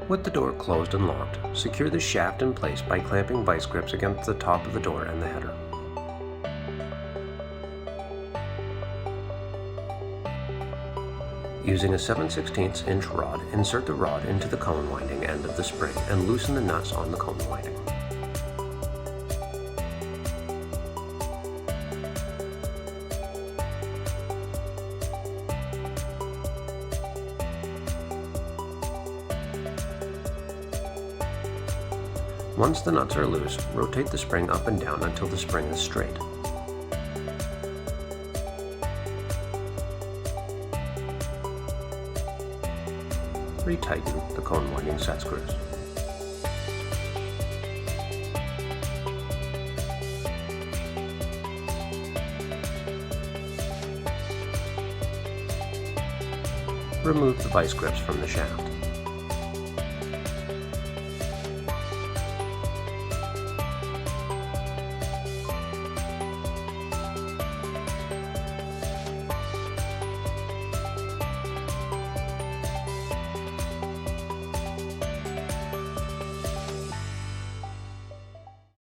With the door closed and locked, secure the shaft in place by clamping vice grips against the top of the door and the header. Using a 7/16 inch rod, insert the rod into the cone winding end of the spring and loosen the nuts on the cone winding. Once the nuts are loose, rotate the spring up and down until the spring is straight. Retighten the cone winding set screws. Remove the vice grips from the shaft.